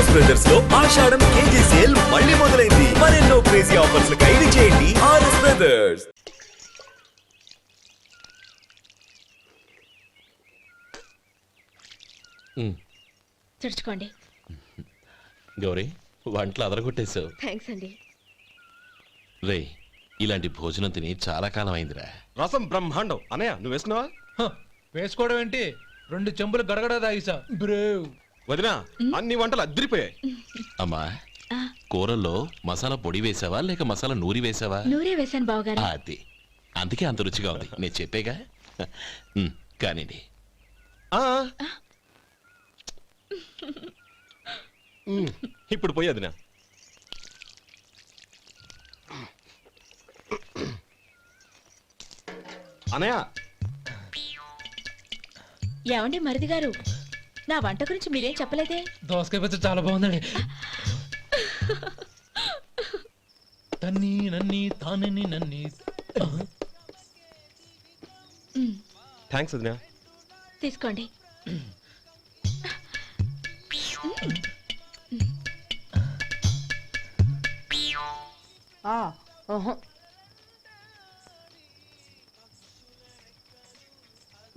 RS brothers లో ఆషాఢం KG sale మళ్ళీ మొదలైంది. మరెన్నో క్రేజీ ఆఫర్స్ ఖైదీ చేయండి ఆర్ఎస్ బ్రదర్స్. తెరుచుకోండి. గౌరీ, వంటలు అదరగొట్టేశావు. థ్యాంక్స్ అండి. రే, ఇలాంటి భోజనం తిని చాలా కాలం అయిందిరా. రసం బ్రహ్మాండం. అనయ్య నువ్వు వేసుకున్నావా? వేసుకోవడం ఏంటి, 2 చెంబులు గడగడ తాగిసా. బ్రేవ్ వదినా, అన్ని వంటలు అద్దరిపోయాయి. అమ్మా, కూరల్లో మసాలా పొడి వేసావా లేక మసాలా నూరి వేసావా? నూరే వేసాను బావగారు. అది అందుకే అంత రుచిగా ఉంది. నేను చెప్పేగా. కానివ్వండి. ఇప్పుడు పోయి వదినా. అనయ్య, ఏమండి మరిది గారు, నా వంట గురించి మీరేం చెప్పలేదే? దోసకాయ పచ్చడి చాలా బాగుందండి. తన్ని నన్ని తానని నన్ని. థ్యాంక్స్ వదినా. తీసుకోండి.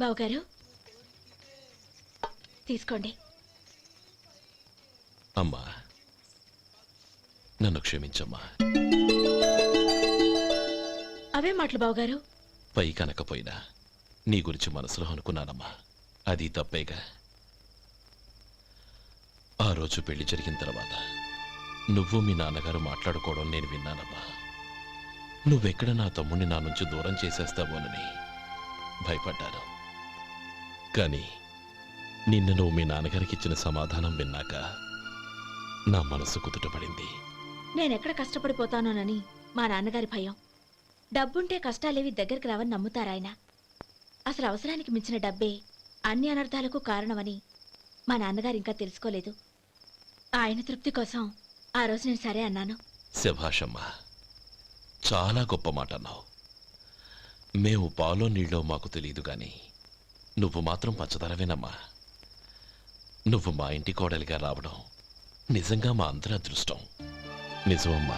బావగారు తీసుకోండి. అమ్మా, నన్ను క్షమించమ్మా. అవే మాటలు బావగారు. పై కనకపోయినా నీ గురించి మనసులో అనుకున్నానమ్మా. అది తప్పేగా. ఆ రోజు పెళ్లి జరిగిన తర్వాత నువ్వు మీ నాన్నగారు మాట్లాడుకోవడం నేను విన్నానమ్మా. నువ్వెక్కడ నా తమ్ముడిని నా నుంచి దూరం చేసేస్తావోనని భయపడ్డాను. కానీ నిన్న నువ్వు మీ నాన్నగారికి ఇచ్చిన సమాధానం విన్నాక నా మనసు కుదుటపడింది. నేనెక్కడ కష్టపడిపోతానోనని మా నాన్నగారి భయం. డబ్బుంటే కష్టాలేవి దగ్గరికి రావని నమ్ముతారాయన. అసలు అవసరానికి మించిన డబ్బే అన్ని అనర్థాలకు కారణమని మా నాన్నగారు ఇంకా తెలుసుకోలేదు. ఆయన తృప్తి కోసం ఆ రోజు నేను సరే అన్నాను. శభాషమ్మా, చాలా గొప్ప మాట అన్నావు. మేము పాలో నీళ్ళో మాకు తెలియదు గాని నువ్వు మాత్రం పచ్చదరవేనమ్మా. నువ్వు మా ఇంటి కోడలిగా రావడం నిజంగా మా అందరి అదృష్టం. నిజమమ్మా.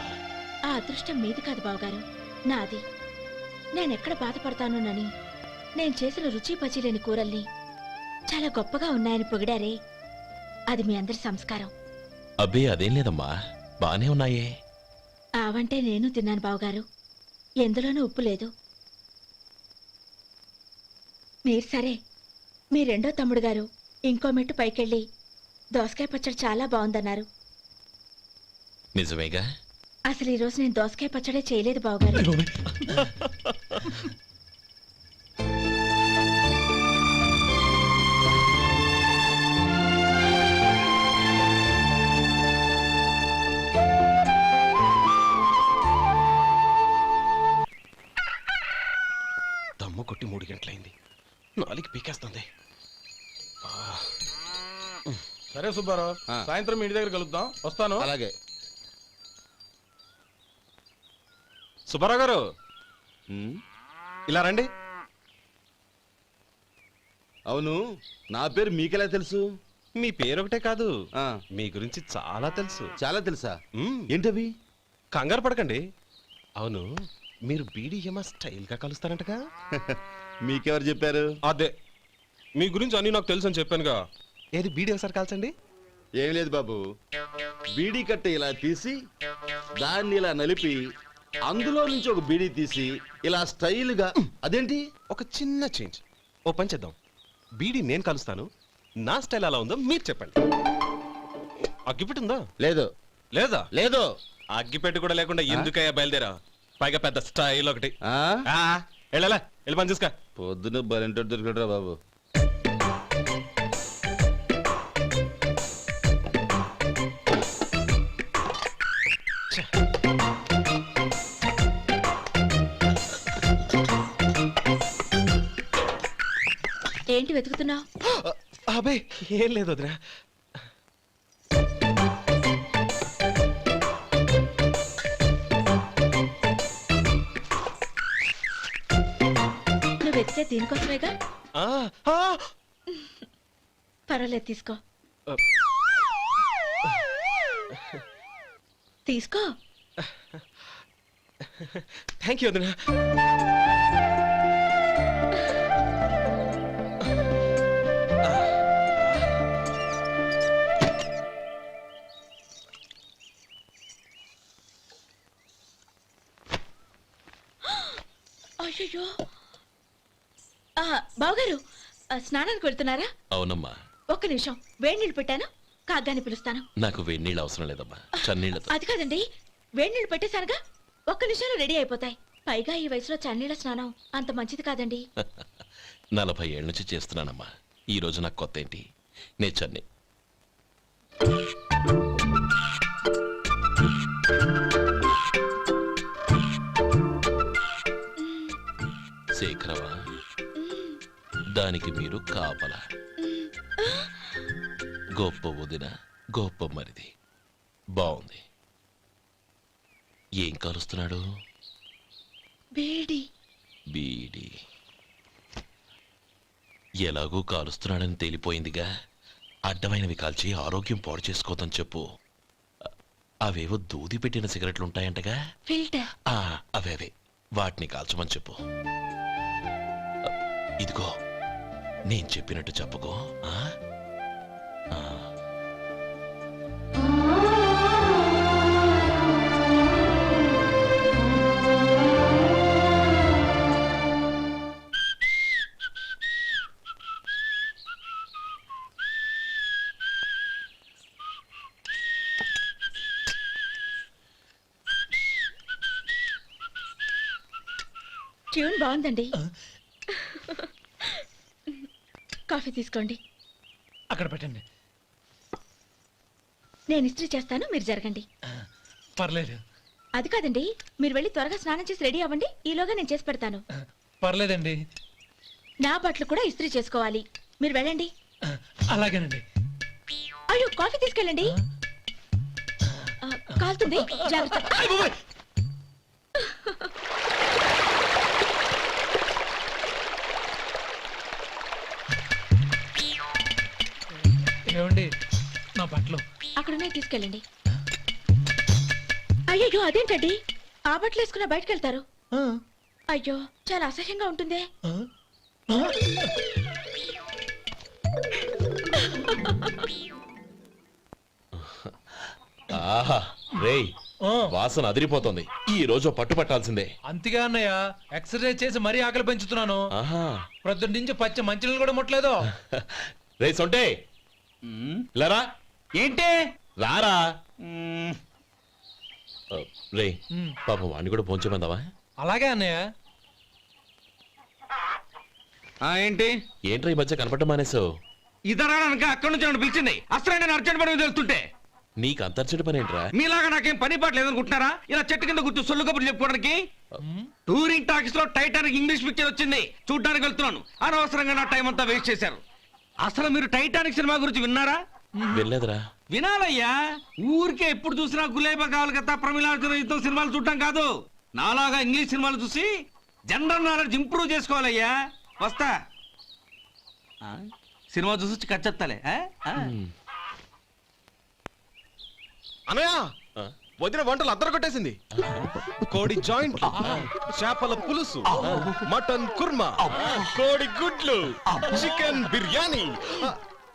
ఆ అదృష్టం మీది కాదు బావగారు, నాది. నేనెక్కడ బాధపడతానోనని నేను చేసిన రుచి పచిలేని కూరల్ని చాలా గొప్పగా ఉన్నాయని పొగిడారే, అది మీ అందరి సంస్కారం. అబ్బే అదేం లేదమ్మా, బానే ఉన్నాయే. ఆవంటే నేను తిన్నాను బావగారు, ఎందులోనూ ఉప్పు లేదు. మీరు సరే, మీ రెండో తమ్ముడు గారు ఇంకో మెట్టు పైకెళ్ళి దోసకాయ పచ్చడి చాలా బాగుందన్నారు. నిజమేగా? అసలు ఈరోజు నేను దోసకాయ పచ్చడే చేయలేదు బావగారు. దమ్ము కొట్టి 3 గంటలైంది. 4కి పీకేస్తుంది. సరే సుబ్బారావు, సాయంత్రం ఇంటి దగ్గర కలుద్దాం. వస్తాను. అలాగే. సుబ్బారావు గారు, ఇలా రండి. అవును, నా పేరు మీకెలా తెలుసు? మీ పేరు ఒకటే కాదు, మీ గురించి చాలా తెలుసు. చాలా తెలుసా? ఏంటవి? కంగారు పడకండి. అవును, మీరు బీడీఎం స్టైల్ గా కలుస్తారంటగా? మీకెవరు చెప్పారు? అదే, మీ గురించి అన్ని నాకు తెలుసు అని చెప్పానుగా. ఏది బీడీ ఒకసారి కాల్చండి. ఏం లేదు బాబు, బీడీ కట్ట ఇలా తీసి దాన్ని ఇలా నలిపి అందులో నుంచి ఒక బీడీ తీసి ఇలా స్టైల్ గా. అదేంటి? ఒక చిన్న చేంజ్. ఓ పని చేద్దాం, బీడీ నేను కలుస్తాను, నా స్టైల్ ఎలా ఉందో మీరు చెప్పండి. అగ్గిపెట్టి ఉందా? లేదు. లేదా? లేదు. అగ్గిపెట్టి కూడా లేకుండా ఎందుకయ్యా బయలుదేరా? పైగా పెద్ద స్టైల్ ఒకటి. వెళ్ళాలా, వెళ్ళి పని చూసుకో. పొద్దున బలింటోడు దొరికడరా బాబు. ఏంటి వెతుకుతున్నావు? అబే ఏం లేదు వదినా. నువ్వు వెతికే దీనికోసమేగా. పర్వాలేదు, తీసుకో. తీసుకో. థ్యాంక్ యూ వదినా. అయ్యో బావగారు, స్నానానికి వెళ్తున్నారా? అవునమ్మా, ఒక్క నిమిషం, వేడి నీళ్ళు పెట్టాను, కాగ్గాని పిలుస్తాను. నాకు వేడినీళ్ళు అవసరం లేదమ్మా, చన్నీళ్ళతో. అది కాదండి, వేడి నీళ్ళు పెట్టేశానుగా, ఒక్క నిమిషంలో రెడీ అయిపోతాయి. పైగా ఈ వయసులో చన్నీళ్ళ స్నానం అంత మంచిది కాదండి. 40 ఏళ్ళ నుంచి చేస్తున్నానమ్మా. ఈ రోజు నాకు కొత్త ఏంటి? నే చన్ని. శేఖరవా, దానికి మీరు కాపలా. గొప్ప వదిన, గొప్ప మరిది. బాగుంది. ఏం కాలుస్తున్నాడు? వేడి. బీడి. ఎలాగూ కాలుస్తున్నాడని తేలిపోయిందిగా, అడ్డమైనవి కాల్చి ఆరోగ్యం పాడు చేసుకోదని చెప్పు. అవేవో దూది పెట్టిన సిగరెట్లుంటాయంటగా, ఫిల్టర్. అవే వాటిని కాల్చమని చెప్పు. ఇదిగో, నేను చెప్పినట్టు చెప్పుకో. ఆ? ఆ. ట్యూన్ బాగుందండి. కాఫీ తీసుకోండి. అక్కడ పెట్టండి. నేను ఇస్త్రీ చేస్తాను, మీరు జరగండి. పర్లేదు. అది కాదండి, మీరు వెళ్ళి త్వరగా స్నానం చేసి రెడీ అవ్వండి, ఈలోగా నేను చేసి పెడతాను. పర్లేదండి. నా బట్టలు కూడా ఇస్త్రీ చేసుకోవాలి, మీరు వెళ్ళండి. అలాగేనండి. అయ్యో, కాఫీ తీసుకెళ్ళండి. కాలుతుంది, జాగ్రత్త. ఏమండి, నా బట్టలు అక్కడున్నాయి, తీసుకెళ్ళండి. అయ్యో, అదేంటండి, ఆ బట్టలు వేసుకున్న బయటకు వెళ్తారు? ఆ, అయ్యో, చాలా అసహ్యంగా ఉంటుందే. ఆ, ఆ. ఆహా, రేయ్, ఆ, వాసన అదిరిపోతుంది. ఈ రోజు పట్టు పట్టాల్సిందే. అంతిగా అన్నయ్య, ఎక్సర్సైజ్ చేసి మరీ ఆకలి పెంచుతున్నాను. ఆహా. ప్రొద్దున నుంచి పచ్చ మంచినీళ్ళు కూడా ముట్టలేదు. రే సొంటే, లరా, ఏంటి? రారా. రే, ఉమ్. పాపం వాడిని కూడా పోంచమందావా? అలాగే అన్నయ్య. ఏంటి ఏంట్రా ఈ మధ్య కనపడటం మానేసావు? ఇదరాక అక్కడి నుంచి నన్ను పిలిచింది. అసలు నేను అర్జెంట్ పని మీద వెళ్తుంటే నీకు అంతర్చడి పని ఏంట్రా? మీలాగా నాకేం పని పాట లేదనుకుంటున్నారా? ఇలా చెట్టు కింద కూర్చో సొల్లు కబుర్లు చెప్పుకోవడానికి. టూరింగ్ టాకీస్ లో టైటానిక్ ఇంగ్లీష్ పిక్చర్ వచ్చింది, చూడ్డానికి వెళ్తున్నాను. అనవసరంగా నా టైం అంతా వేస్ట్ చేశారు. అసలు మీరు టైటానిక్ సినిమా గురించి విన్నారా? వెళ్ళలేదురా. వినాలయ్యా. ఊరికే ఎప్పుడు చూసినా గులేబా కావాలి కదా, ప్రమిళార్జున యుద్ధం సినిమాలు చూడటం కాదు. నాలాగా ఇంగ్లీష్ సినిమాలు చూసి జనరల్ నాలెడ్జ్ ఇంప్రూవ్ చేసుకోవాలయ్యా. వస్తా. సినిమా చూసి కచ్చెత్తాలే. అనయ్య, ఆ? వదిన వంటలు అద్దరు కొట్టేసింది. కోడి జాయింట్, చేపల పులుసు, మటన్ కుర్మా, కోడి గుడ్లు, చికెన్ బిర్యానీ.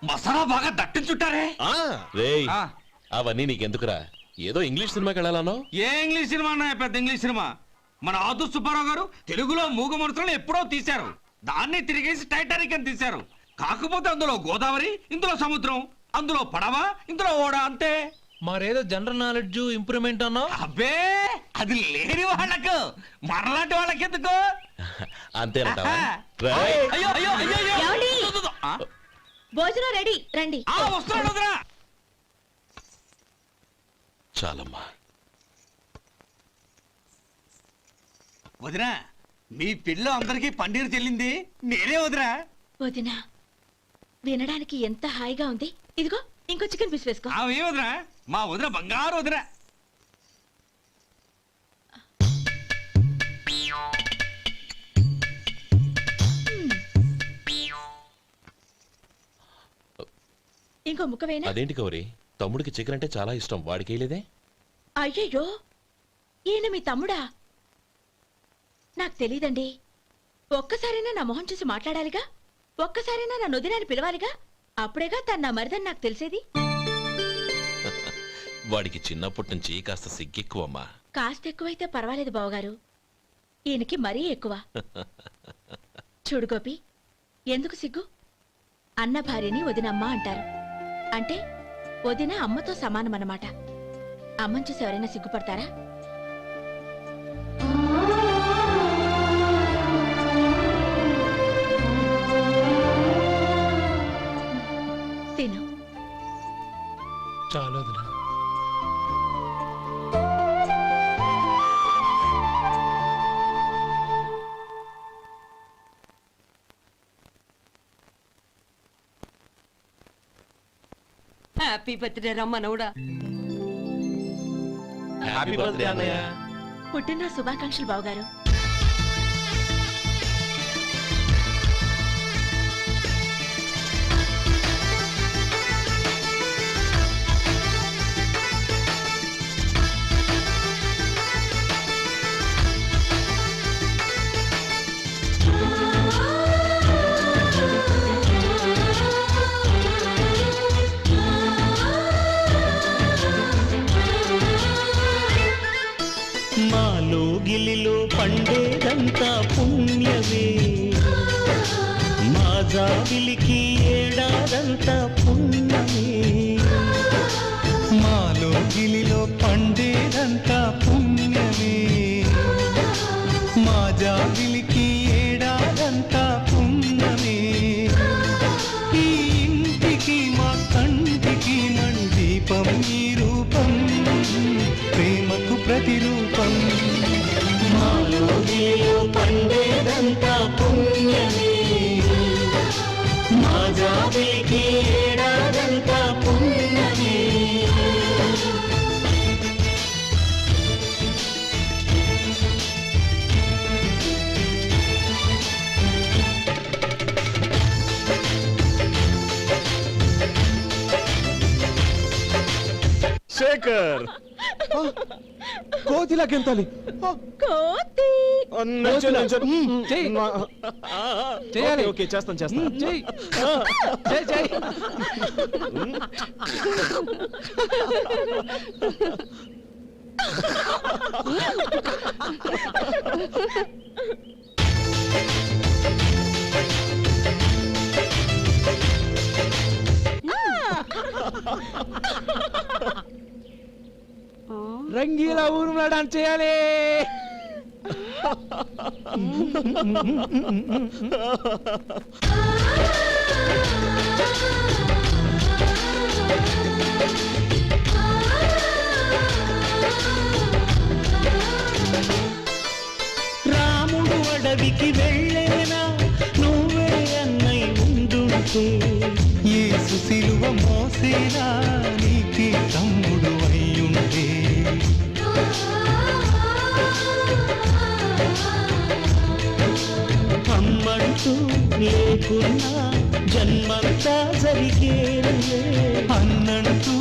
మసాలా బాగా దట్టించుంటారే. ఆ, రేయ్, ఆ. అవన్నీ నీకెందుకురా? ఏదో ఇంగ్లీష్ సినిమాకి వెళ్ళాలనో. ఏ ఇంగ్లీష్ సినిమా అన్నా పెద్ద ఇంగ్లీష్ సినిమా. మన ఆదు సుబ్బారావు గారు తెలుగులో మూగ మనుషులను ఎప్పుడో తీశారు. దాన్ని తిరిగేసి టైటానిక్ అని తీశారు. కాకపోతే అందులో గోదావరి, ఇందులో సముద్రం, అందులో పడవ, ఇందులో ఓడ, అంతే. మరేదో జనరల్ నాలెడ్జ్ ఇంప్రూవ్మెంట్ అన్నావు. అబ్బే, అది లేని వాళ్ళకు, మరలాంటి వాళ్ళకి ఎందుకు? అంతేనంటావా? ఆహా. రేయ్, అయ్యో అయ్యో అయ్యో అయ్యో. ఏమండి? ఆ? భోజనం రెడీ, రండి. వస్తున్నాడు వదరా. చాలమ్మా. వదినా, మీ పిల్ల అందరికీ పన్నీరు చెల్లింది నేనే వదినా. వదినా, వినడానికి ఎంత హాయిగా ఉంది. ఇదిగో, ఇంకో చికెన్ పీస్ వేసుకో. ఏ వదినా, మా వదిన బంగారు వదినా. ఇంకో ముక్క వేయనా? అదేంటి గౌరీ, తమ్ముడికి చికెన్ అంటే చాలా ఇష్టం, వాడికి వేయలేదే? అయ్యయ్యో, ఈయన మీ తమ్ముడా? నాకు తెలీదండి. ఒక్కసారైనా నా మొహం చూసి మాట్లాడాలిగా, ఒక్కసారైనా నా నుదినాన్ని పిలవాలిగా, అప్పుడేగా తన నా మరిదని నాకు తెలిసేది. వాడికి చిన్నప్పటి నుంచి కాస్త సిగ్గెక్కువమ్మా. కాస్త ఎక్కువైతే పర్వాలేదు బావగారు, ఈయనకి మరీ ఎక్కువ. చూడు గోపి, ఎందుకు సిగ్గు? అన్న భార్యని వదినమ్మ అంటారు. అంటే వదిన అమ్మతో సమానమన్నమాట. అమ్మని చూసి ఎవరైనా సిగ్గుపడతారా? తిను. చాలా వదినా. హ్యాపీ బర్త్డే రమ్మనవుడా. హ్యాపీ బర్త్డే అన్నయ్య. పుట్టిన శుభాకాంక్షలు బావగారు. మాలో గిలిలో పండేదంతా పుణ్యమే, మా జాబిలికి ఏడాదంతా పుణ్యమే. మాలో గిలిలో పండేదంతా పుణ్యమే, మా జాబిలికి ఏడాదంతా పుణ్యమే. ఈ ఇంటికి మా కంటికి మణి దీపం ఈ రూపం, ప్రేమకు ప్రతిరూపం. మాలో గిలిలో పండేదంతా పుణ్యమే, మా జాబిలికి ఏడాదంతా పుణ్యమే. శేఖర్, కోతిలా గెంతాలి. కోతి చేయాలి. ఓకే, చేస్తాను. చెయ్. చెయ్, చెయ్. రంగీలా ఊరులా డాన్స్ చేయాలి. రాముడు అడవికి వెళ్ళేనా, నువ్వే అన్నై ఉండుంటే. యేసు సిలువ మోసేనా, నీకే తమ్ముడు అయ్యుంటే. అమ్మంటూ లేకున్నా జన్మంతా జరిగేనులే, అన్నంటూ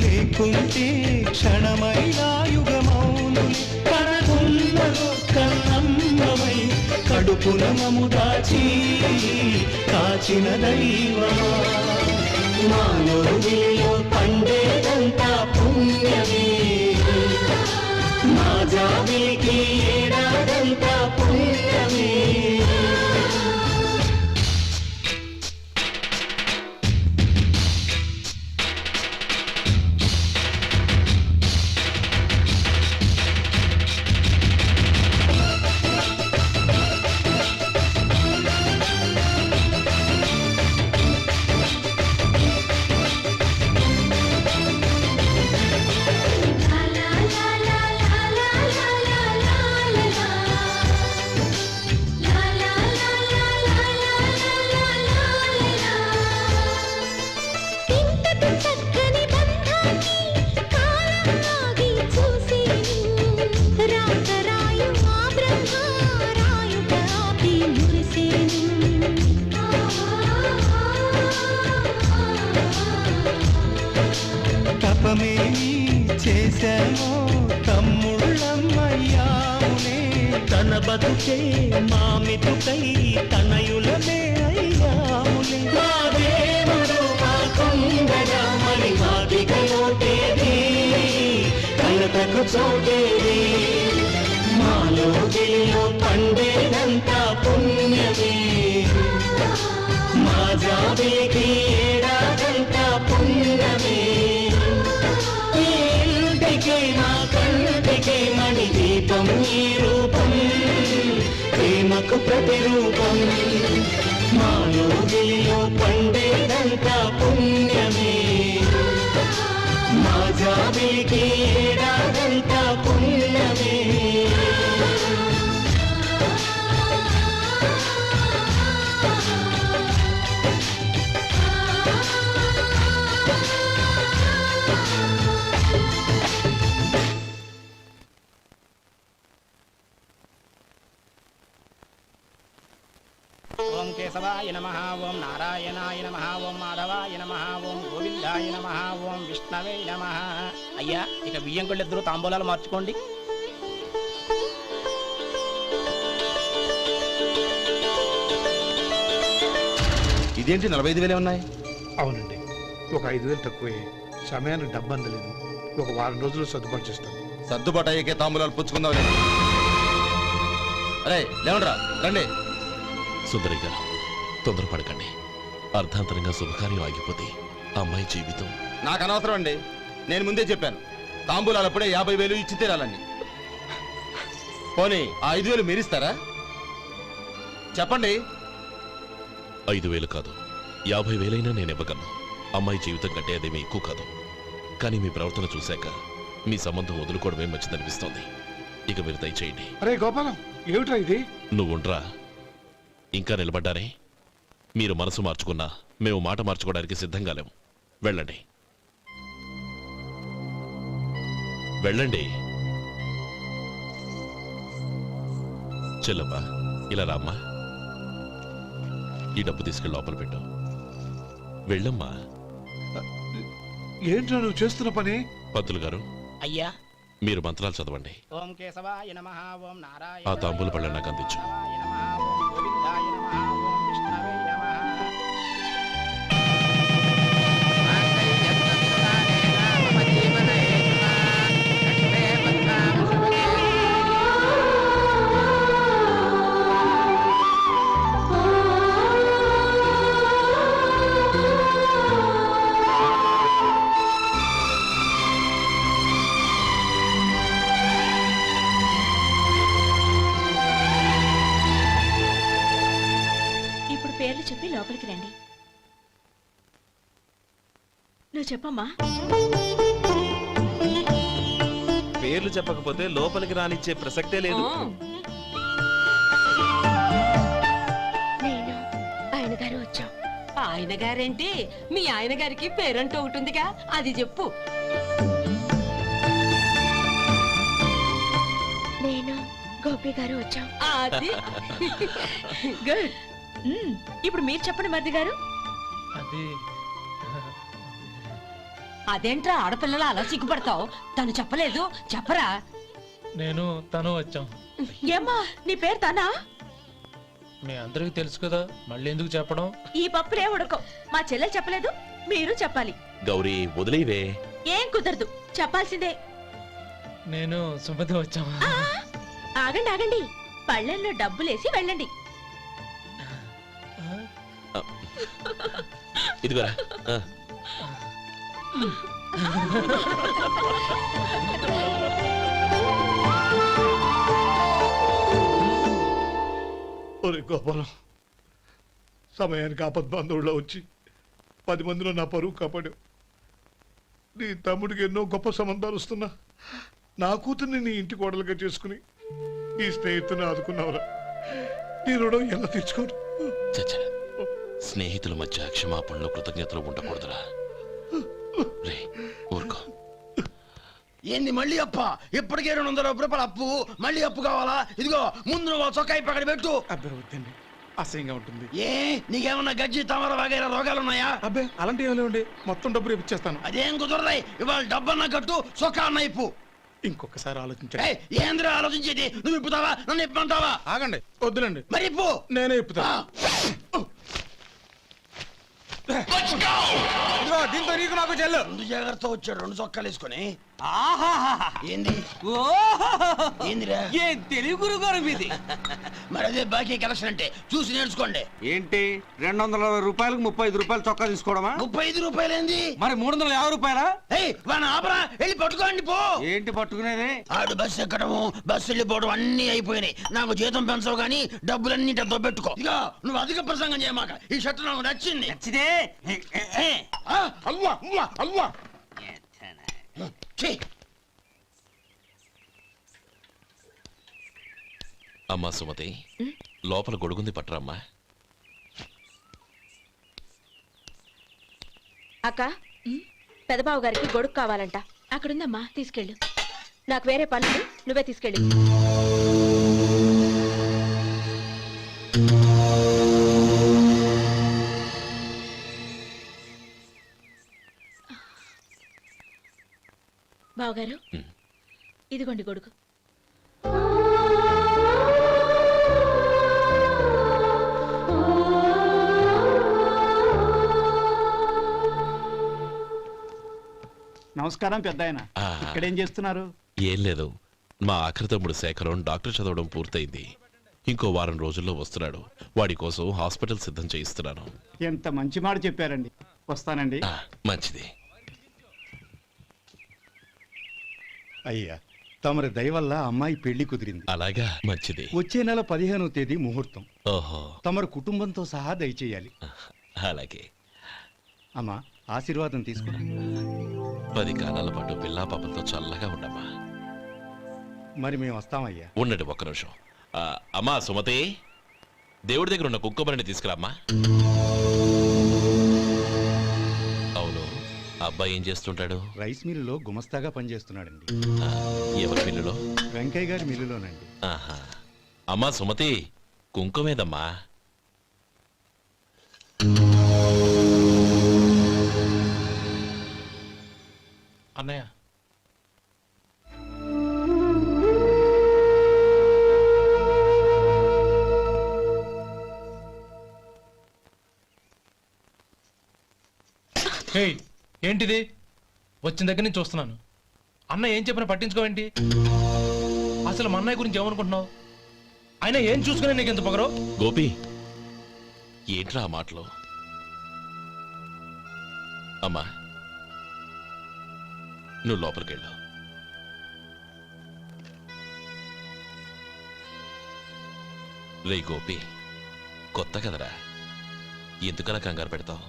లేకుంటే క్షణమైనా యుగమౌనులే. కనకున్నదో కన్నమ్మవై కడుపున మము దాచి కాచిన దైవమా. మాలో గిలిలో పండేదంతా పుణ్యమే, మా జాబిలికి ఏడాదంతా పుణ్యమే. la చేశామో తమ్ముళ్ళమ్మయ్యాములే తన బతుకే మామితుకై తనయులమే అయ్యాములే మా దేవుడు మాకుండగా మరి మాదిగలోటేది కలతకు చోటేది మాలో గిలిలో పండేదంతా పుణ్యమే మా జాబిలికి ఏడాదంతా పుణ్యమే ఈ ఇంటికి మా కంటికి మణి దీపం ఈ రూపం ప్రేమకు ప్రతిరూపం మాలో గిలిలో పండేదంతా పుణ్యమే మా జాబిలికి ఏడాదంతా పుణ్యమే ఓం కేశవాయ నమః ఓం నారాయణాయ నమః ఓం మాధవాయ నమః ఓం గోవిందాయ నమః ఓం విష్ణవే నమః. అయ్యా ఇక బియ్యంకొళ్ళిద్దరూ తాంబూలాలు మార్చుకోండి. ఇదేంటి 45,000 ఉన్నాయి? అవునండి, ఒక 5,000 తక్కువే. సమయానికి డబ్బు అందలేదు. ఒక వారం రోజులు సర్దుబాటు చేస్తాను. సర్దుబాటు అయ్యకే తాంబూలాలు పుచ్చుకుందాం. అరే లేవండ్రా, రండి. సుందరి గారు తొందరపడకండి. అర్ధాంతరంగా శుభకార్యం ఆగిపోతే అమ్మాయి జీవితం. నాకు అనవసరం అండి, నేను ముందే చెప్పాను. తాంబూలాలు అప్పుడే 50,000 ఇచ్చి తీరాలండి. పోనీ ఆ 5,000 మీరిస్తారా? చెప్పండి. 5,000 కాదు, 50,000 నేను ఇవ్వగలను. అమ్మాయి జీవితం కంటే అదేమీ ఎక్కువ కాదు. కానీ మీ ప్రవర్తన చూశాక మీ సంబంధం వదులుకోవడమే మంచిదనిపిస్తోంది. ఇక మీరు దయచేయండి. అరే గోపాలం, ఏమిట్రా ఇది? నువ్వుండ్రా. ఇంకా నిలబడ్డారే? మీరు మనసు మార్చుకున్నా మేము మాట మార్చుకోవడానికి సిద్ధంగా లేము. వెళ్ళండి, వెళ్ళండి. చెల్లమ్మా, ఇలా రామ్మా. ఈ డబ్బు తీసుకెళ్ళి లోపల పెట్టు. వెళ్ళమ్మా. ఏంట్రా నువ్వు చేస్తున్న పని? పంతులు గారు, అయ్యా మీరు మంత్రాలు చదవండి. ఓం కేశవాయ నమః ఓం నారాయణ ఆ తాంబూల పళ్ళ నాకు అందించు. ఓం గోవిందాయ నమః ఓం విష్ణవే నమః. ఇప్పుడు పేర్లు చెప్పి లోపలికి రండి. నువ్వు చెప్పమ్మా. పేర్లు చెప్పకపోతే లోపలికి రానిచ్చే ప్రసక్తే లేదు. నేను ఆయన గారు వచ్చాం. ఆయన గారేంటి, మీ ఆయన గారికి పేరంటూ ఒకటి ఉందిగా, అది చెప్పు. నేను గోపి గారు వచ్చాం. అది గుడ్. ఇప్పుడు మీరు చెప్పండి మరిది గారు. అది అదేంట్రా ఆడపిల్లలు అలా సిగ్గుపడతావు? తను చెప్పలేదు, చెప్పరా. నేను తను వచ్చాం. ఏమ్మా నీ పేరు తానా? మీ అందరికి తెలుసు కదా, మళ్ళీ ఎందుకు చెప్పడం? ఈ పప్పులే ఉడకం. మా చెల్లెలు చెప్పలేదు, మీరు చెప్పాలి. గౌరీ వదిలేవే. ఏం కుదరదు, చెప్పాల్సిందే. నేను సుమతి వచ్చాం. ఆ, ఆగండి ఆగండి, పళ్ళెంలో డబ్బులేసి వెళ్ళండి. ఇదిగోరా. ఒరే గోపాలం, సమయానికి ఆపద్బంధువుల్లో వచ్చి 10 మందిలో నా పరువు కాపాడావు. నీ తమ్ముడికి ఎన్నో గొప్ప సంబంధాలు వస్తున్నా నా కూతుర్ని నీ ఇంటి కోడలుగా చేసుకుని ఈ స్నేహితుని ఆదుకున్నావురా. నీ రుణం ఎలా తీర్చుకోరు? చచ్చా, స్నేహితుల మధ్య క్షమాపణలు కృతజ్ఞతలు ఉండకూడదురా. రే ఊరుకో. ఏంది మళ్ళీ అప్ప? ఇప్పటికే 200 రూపాయల అప్పు, మళ్ళీ అప్పు కావాలా? ఇదిగో ముందు నువ్వు చొక్కా పక్కన పెట్టు. అబ్బాయి వద్దండి, అసహ్యంగా ఉంటుంది. ఏ నీకేమన్నా గజ్జి తమర వగైరా రోగాలు ఉన్నాయా? అబ్బే అలాంటి ఏమైనా ఉండే మొత్తం డబ్బు రేపు ఇచ్చేస్తాను. అదేం కుదరదాయి. ఇవాళ డబ్బన్నా కట్టు, చొక్కా అన్న ఇప్పు. ఇంకొకసారి ఆలోచించండి. ఏయ్, ఏంద్రా ఆలోచించేది? నువ్వు ఇప్పుతావా, నన్ను ఇప్పమంటావా? ఆగండి, వద్దులండి, మరి ఇప్పు. నేనే ఇప్పుతా. ఇదిగో, దీంతో నీకు నాకు చెల్లు. ముందు జాగ్రత్త వచ్చాడు, 2 చొక్కాలు వేసుకొని. ఆహాహాహా. ఏంది ఓహోహోహో. ఏందిరా? ఏ తెలుగు గురుగారు మీది. మరి అదే బాకీ కలెక్షన్ అంటే చూసి నేర్చుకోండి. ఏంటి 220 రూపాయలకు 35 రూపాయలు చొక్కా తీసుకోవడమా? 35 రూపాయలు ఏంది? మరి 350 రూపాయలా? ఏయ్, వాడిని ఆపరా, వెళ్ళి పట్టుకోండి పో. ఏంటి పట్టుకునేది? ఆడు బస్సు ఎక్కడము, బస్సు వెళ్ళిపోవడం అన్ని అయిపోయినాయి. నాకు జీతం పెంచవు గానీ డబ్బులన్నీ దొబ్బెట్టుకో. ఇక నువ్వు అధిక ప్రసంగం చేయమాక. ఈ షర్ట్ నాకు నచ్చింది. నచ్చితే అల్వా అల్వా అల్వా. ఛీ. అమ్మా సుమతి, లోపల గొడుగుంది పట్టరమ్మా. అక్క పెదబాబు గారికి గొడుగు కావాలంట. అక్కడుందమ్మా, తీసుకెళ్ళు. నాకు వేరే పనులు, నువ్వే తీసుకెళ్ళి. బావగారు, ఇదిగోండి గొడుగు. నమస్కారం పెద్ద ఆయన. ఇక్కడేం చేస్తున్నారు? ఏం లేదు, మా ఆఖరి తమ్ముడు శేఖరం డాక్టర్ చదవడం పూర్తయింది. ఇంకో వారం రోజుల్లో వస్తున్నాడు. వాడి కోసం హాస్పిటల్ సిద్ధం చేయిస్తున్నాను. ఎంత మంచి మాట చెప్పారండి. వస్తానండి. మంచిది. అయ్యా, తమరి దయ వల్ల అమ్మాయి పెళ్లి కుదిరింది. అలాగా, మంచిది. వచ్చే నెల 15వ తేదీ ముహూర్తం. ఓహో, తమరు కుటుంబంతో సహా దయచేయాలి. అలాగే. అమ్మా, ఆశీర్వాదం తీసుకురా. 10 కాలాల పాటు పిల్లా పాపలతో చల్లగా ఉండమ్మా. మరి మేము వస్తామయ్యా. ఉండండి ఒక్క నిమిషం. అమ్మా సుమతి, దేవుడి దగ్గర ఉన్న కుక్కబరిని తీసుకురామ్మా. అవును, అబ్బాయి ఏం చేస్తుంటాడు? రైస్ మిల్లులో గుమస్తాగా పనిచేస్తున్నాడండి. ఎవరి మిల్లులో? వెంకయ్య గారి మిల్లులోనండి. ఆహా. అమ్మా సుమతి, కుంకుమేదమ్మా. అన్నయ్య, ఏంటిది? వచ్చిన దగ్గర నుంచి చూస్తున్నాను. అన్న ఏం చెప్పినా పట్టించుకోవేంటి? అసలు మా అన్నయ్య గురించి ఏమనుకుంటున్నావు? ఆయన ఏం చూసుకునే నీకు ఎంత పొగరు? గోపి, ఏంట్రా ఆ మాటలు? అమ్మా, నువ్వు లోపలికెళ్ళు. రే గోపి, కొత్త కదరా, ఎందుకలా కంగారు పెడతావు?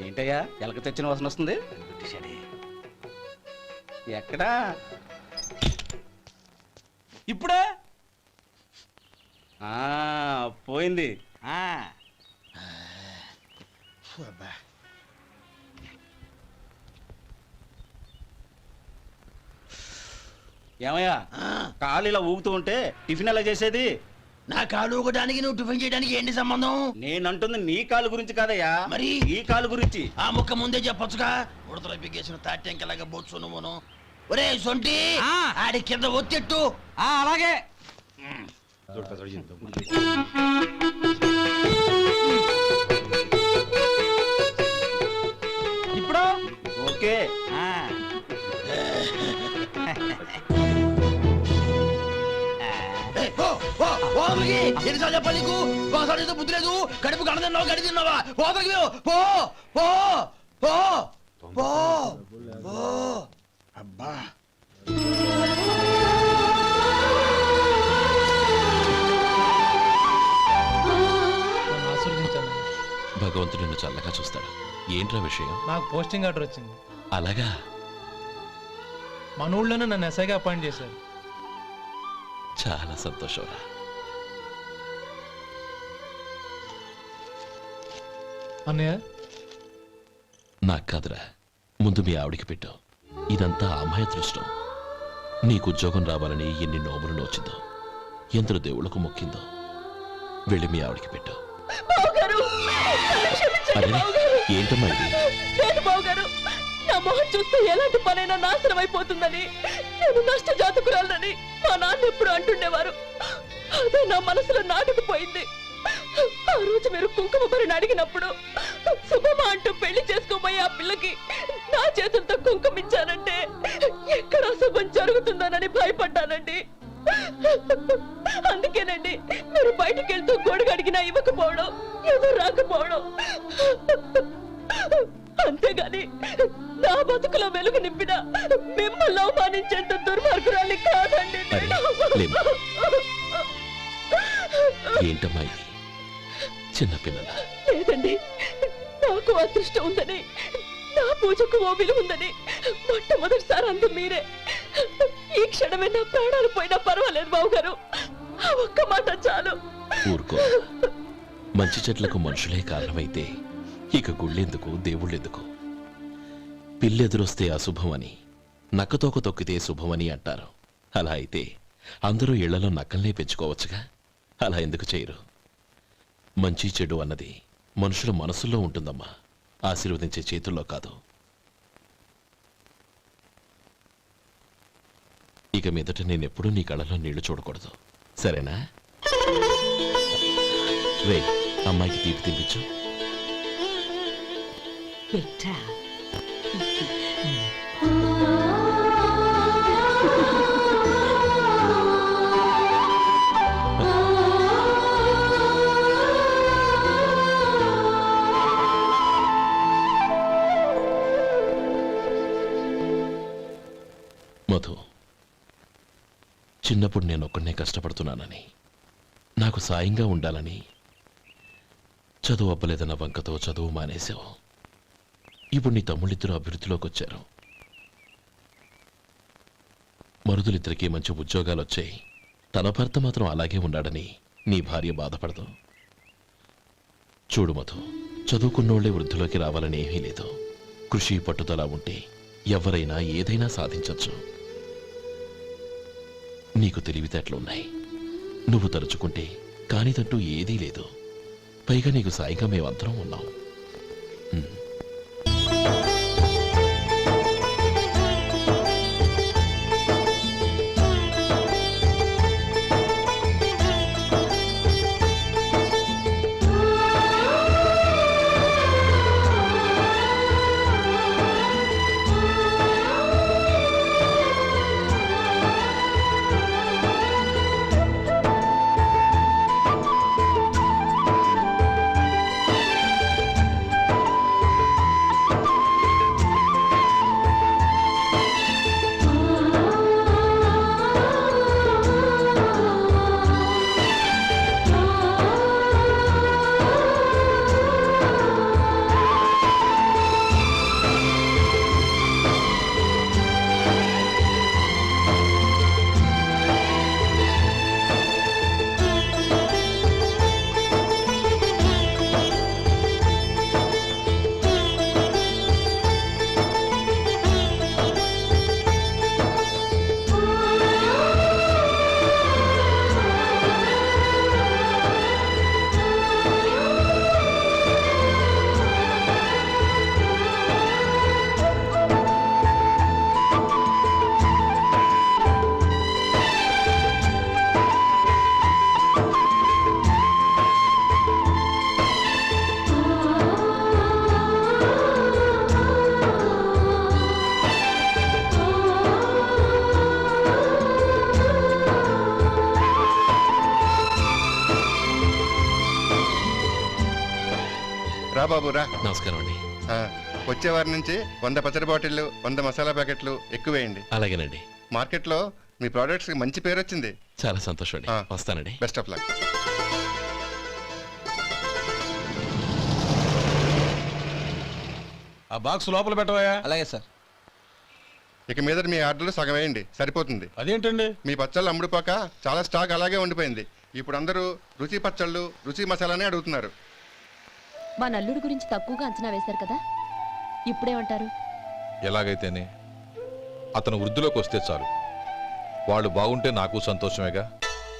ఏంటయ్యా, ఎలక తెచ్చిన వాసన వస్తుంది? ఎక్కడా? ఇప్పుడే పోయింది. ఏమయ్యా, కాలు ఇలా ఊగుతూ ఉంటే టిఫిన్ ఎలా చేసేది? నా కాలు ఊగడానికి నువ్వు టిఫిన్ చేయడానికి ఏంటి సంబంధం? నేనంటుంది నీ కాలు గురించి కాదయ్యా, మరి ఈ కాలు గురించి. ఆ ముక్క ముందే చెప్పొచ్చుగా. ఉడతలో బిగ్గేసిన తాటెంకలాగా బొచ్చు నువ్వును. ఒరే సొంటి, ఆడి కింద ఒత్తెట్టు. అలాగే. ఇప్పుడు ఓకే. ఎన్నిసార్లు చెప్పాలి నీకు? ఒకసారి బుద్ధి లేదు. కడుపు గడ తిన్నావు, గడి తిన్నావా? పోతకి పో పో పో పో పో. అబ్బా, ఆశీర్వదించాను. భగవంతుడు నిన్ను చల్లగా చూస్తాడు. ఏంట్రా విషయం? నాకు పోస్టింగ్ ఆర్డర్ వచ్చింది. అలాగా? మన ఊళ్ళోనే నన్ను ఎస్ఐగా అపాయింట్ చేశారు. చాలా సంతోషంరా. అన్నయ్య నాకు కాదురా, ముందు మీ ఆవిడికి పెట్టు. ఇదంతా అమ్మాయి అదృష్టం. నీకు ఉద్యోగం రావాలని ఎన్ని నోములు నోచిందో, ఎందరు దేవుళ్లకు మొక్కిందో. వెళ్ళి మీ ఆవిడికి పెట్టు. అరే ఏంటమ్మా ఇది? లేదు బావగారు, నా మొహం చూస్తే ఎలాంటి పనైనా నాశనం అయిపోతుందని, నేను నష్ట జాతకురాలని మా నాన్న ఎప్పుడు అంటుండేవారు. అదే నా మనసులో నాటుకుపోయింది. ఆ రోజు మీరు కుంకుమ భరిని అడిగినప్పుడు శుభమా అంటూ పెళ్లి చేసుకోబోయే ఆ పిల్లకి నా చేతులతో కుంకుమ ఇచ్చానంటే ఎక్కడ అశుభం జరుగుతుందోనని భయపడ్డానండి. అందుకేనండి మీరు బయటికి వెళ్తూ గొడుగు అడిగినా ఇవ్వకపోవడం, ఏదో రాకపోవడం. అంతేగాని నా బతుకులో వెలుగు నింపిన మిమ్మల్ని అవమానించేంత దుర్మార్గురాలి కాదండి నేను. లేమ్మా. ఏంటమ్మా ఇది? చిన్నపిల్లల లేదండి, నాకు అదృష్టం ఉందని, నా పూజకు ఓ విలువ ఉందని మొట్టమొదటిసారి అందు మీరే. ఈ క్షణమే నా ప్రాణాలు పోయినా పర్వాలేదు బావగారు, ఆ ఒక్క మాట చాలు. ఊరుకో. మంచి చెట్లకు మనుషులే కారణమైతే ఇక గుళ్ళెందుకు, దేవుళ్ళెందుకు? పిల్లెదురొస్తే అశుభమని, నక్కతోక తొక్కితే శుభమని అంటారు. అలా అయితే అందరూ ఇళ్లలో నక్కల్నే పెంచుకోవచ్చుగా. అలా ఎందుకు చేయరు? మంచి చెడు అన్నది మనుషుల మనసుల్లో ఉంటుందమ్మా, ఆశీర్వదించే చేతుల్లో కాదు. ఇక మీదట నేనెప్పుడూ నీ కళ్ళలో నీళ్లు చూడకూడదు, సరేనా? రే, అమ్మాయికి తీపి తినిపించు. మధు, చిన్నప్పుడు నేను ఒక్కడనే కష్టపడుతున్నానని, నాకు సాయంగా ఉండాలని చదువు అవ్వలేదన్న వంకతో చదువు మానేశావు. ఇప్పుడు నీ తమ్ముళ్ళిద్దరూ అభివృద్ధిలోకి వచ్చారు. మరుదులిద్దరికీ మంచి ఉద్యోగాలు వచ్చాయి. తన భర్త మాత్రం అలాగే ఉన్నాడని నీ భార్య బాధపడదు. చూడు మధు, చదువుకున్నోళ్లే వృద్ధిలోకి రావాలని ఏమీ లేదు. కృషి పట్టుదల ఉంటే ఎవరైనా ఏదైనా సాధించవచ్చు. నీకు తెలివితేటలున్నాయి. నువ్వు తలుచుకుంటే కానిదంటూ ఏదీ లేదు. పైగా నీకు సాయిగా మేమందరం ఉన్నాం. రా బాబు రా. నమస్కారం అండి. వచ్చే వారి నుంచి 100 పచ్చడి బాటిళ్లు, 100 మసాలా ప్యాకెట్లు ఎక్కువేయండి. అలాగేనండి. మార్కెట్లో మీ ప్రోడక్ట్స్ కి మంచి పేరు వచ్చింది. చాలా సంతోషం అండి. వస్తానండి. Best of luck. ఆ బాక్స్ లోపల పెట్టవా? అలాగే సార్. ఇక మీద మీ ఆర్డర్లు సగం వేయండి, సరిపోతుంది. అదేంటండి? మీ పచ్చళ్ళు అమ్ముడుపోక చాలా స్టాక్ అలాగే ఉండిపోయింది. ఇప్పుడు అందరూ రుచి పచ్చళ్ళు, రుచి మసాలానే అడుగుతున్నారు. మా నల్లుడి గురించి తక్కువగా అంచనా వేశారు కదా, ఇప్పుడేమంటారు? ఎలాగైతేనే అతను వృద్ధిలోకి వస్తే చాలు. వాళ్ళు బాగుంటే నాకు సంతోషమేగా.